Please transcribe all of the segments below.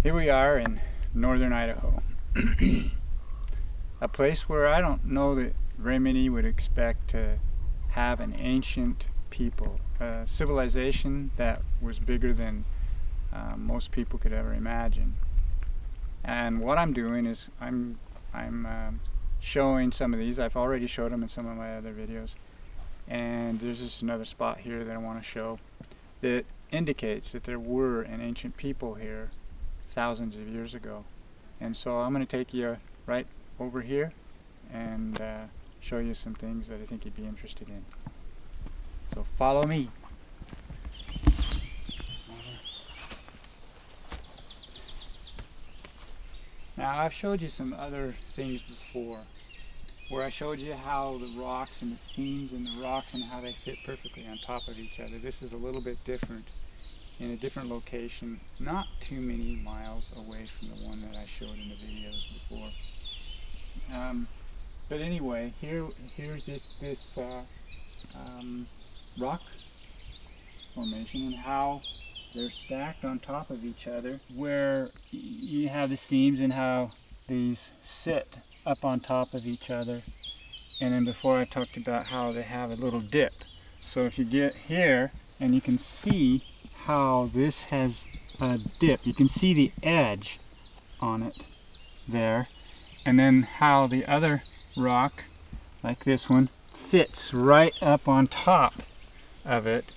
Here we are in northern Idaho, a place where I don't know that very many would expect to have an ancient people, a civilization that was bigger than most people could ever imagine. And what I'm doing is I'm showing some of these. I've already showed them in some of my other videos, and there's just another spot here that I want to show that indicates that there were an ancient people here thousands of years ago. And so I'm going to take you right over here and show you some things that I think you'd be interested in. So follow me. Now, I've showed you some other things before where I showed you how the rocks and the seams in the rocks and how they fit perfectly on top of each other. This is a little bit different, in a different location, not too many miles away from the one that I showed in the videos before. But anyway, here's just this rock formation and how they're stacked on top of each other, where you have the seams and how these sit up on top of each other. And then before I talked about how they have a little dip. So if you get here and you can see how this has a dip, you can see the edge on it there, and then how the other rock, like this one, fits right up on top of it,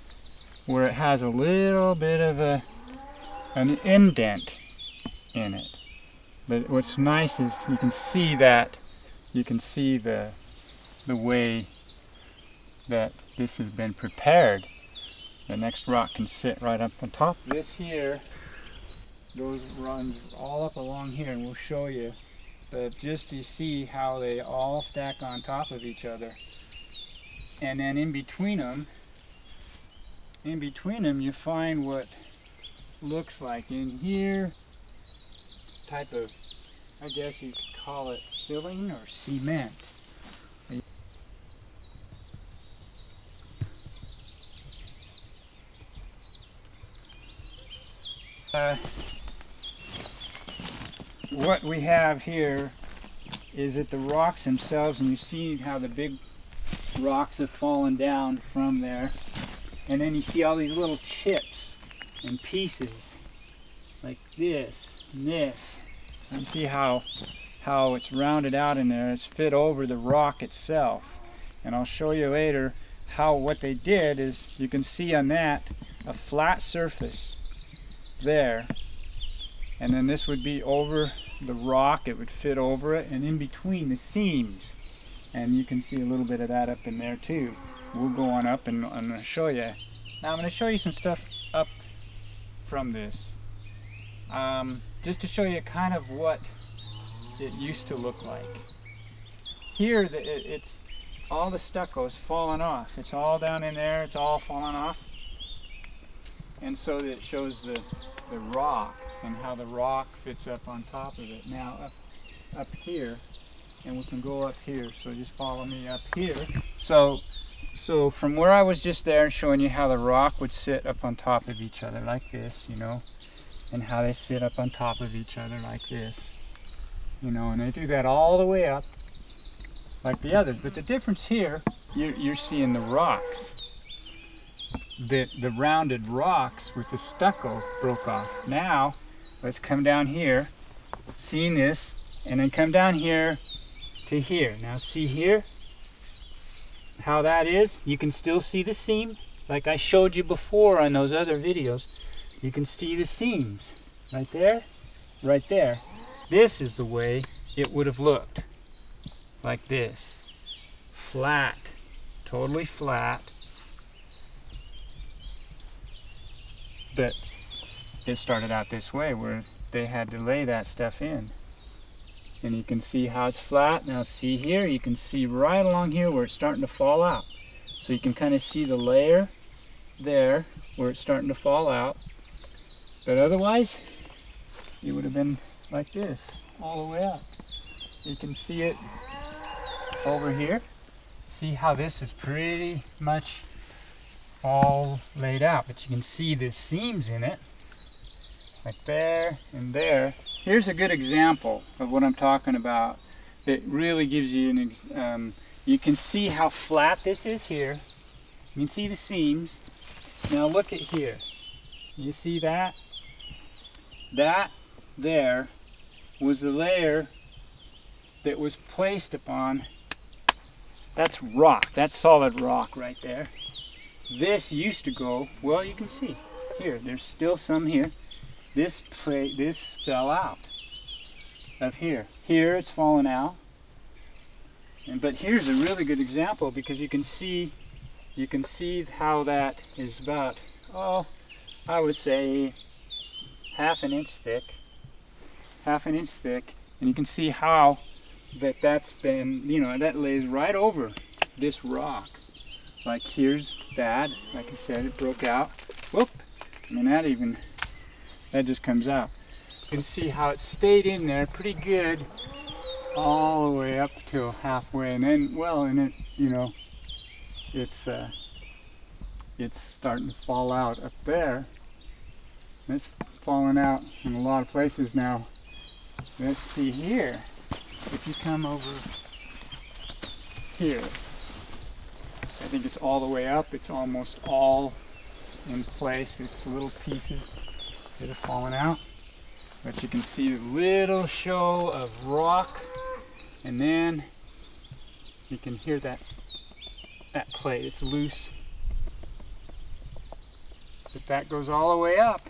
where it has a little bit of an indent in it. But what's nice is you can see the way that this has been prepared. The next rock can sit right up on top. This here runs all up along here, and we'll show you. But just to see how they all stack on top of each other, and then in between them you find what looks like in here type of, I guess you could call it filling or cement. What we have here is that the rocks themselves, and you see how the big rocks have fallen down from there, and then you see all these little chips and pieces like this and this. And you see how it's rounded out in there. It's fit over the rock itself, and I'll show you later how what they did is, you can see on that a flat surface there, and then this would be over the rock, it would fit over it, and in between the seams, and you can see a little bit of that up in there too. We'll go on up and I'm going to show you. Now I'm going to show you some stuff up from this, just to show you kind of what it used to look like. Here it's all the stucco is falling off. It's all down in there, it's all falling off, and so that it shows the rock and how the rock fits up on top of it. Now up here, and we can go up here, so just follow me up here. So from where I was just there showing you how the rock would sit up on top of each other like this, you know, and how they sit up on top of each other like this, you know, and they do that all the way up like the others. But the difference here, you're seeing the rocks. The rounded rocks with the stucco broke off. Now let's come down here, seeing this, and then come down here to here. Now see here how that is. You can still see the seam like I showed you before on those other videos. You can see the seams right there, right there. This is the way it would have looked, like this, flat, totally flat. But it started out this way, where they had to lay that stuff in. And you can see how it's flat. Now see here, you can see right along here where it's starting to fall out. So you can kind of see the layer there where it's starting to fall out. But otherwise, it would have been like this, all the way up. You can see it over here. See how this is pretty much all laid out, but you can see the seams in it. like there and there. Here's a good example of what I'm talking about. That really gives you you can see how flat this is here. You can see the seams. Now look at here. You see that? That there was the layer that was placed upon. That's rock. That's solid rock right there. This used to go, well, you can see here. There's still some here. This fell out of here. Here it's fallen out. But here's a really good example because you can see how that is about, oh, I would say half an inch thick, and you can see how that's been, that lays right over this rock. Like here's bad, like I said, it broke out. Whoop! I mean that just comes out. You can see how it stayed in there pretty good all the way up to halfway, and then it's starting to fall out up there. It's falling out in a lot of places now. Let's see here. If you come over here, I think it's all the way up. It's almost all in place. It's little pieces that are falling out. But you can see a little show of rock, and then you can hear that plate. It's loose. But that goes all the way up.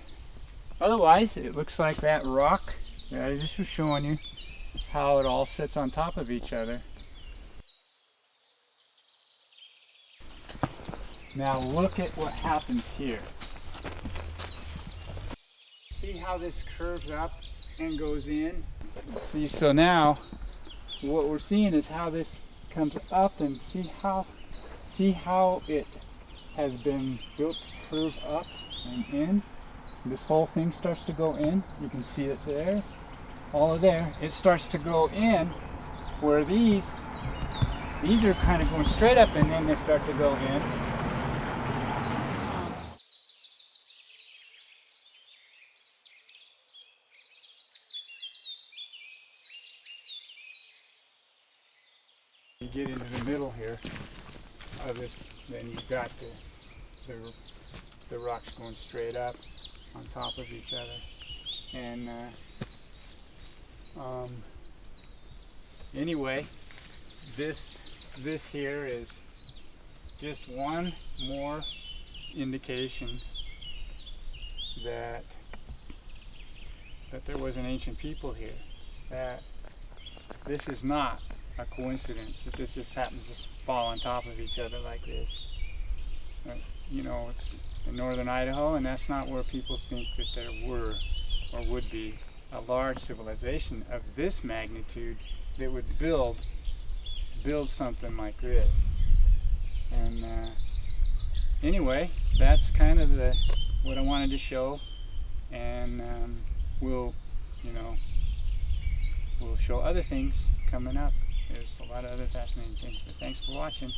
Otherwise, it looks like that rock that I just was showing you, how it all sits on top of each other. Now look at what happens here. See how this curves up and goes in? See, so now what we're seeing is how this comes up, and see how it has been built to curve up and in. This whole thing starts to go in. You can see it there. All of there. It starts to go in where these are kind of going straight up, and then they start to go in. You get into the middle here of this, then you've got the rocks going straight up on top of each other. And anyway, this here is just one more indication that there was an ancient people here. That this is not a coincidence that this just happens to fall on top of each other like this. It's in northern Idaho, and that's not where people think that there were or would be a large civilization of this magnitude that would build something like this. And anyway, that's kind of what I wanted to show, and we'll show other things coming up. There's a lot of other fascinating things, but thanks for watching.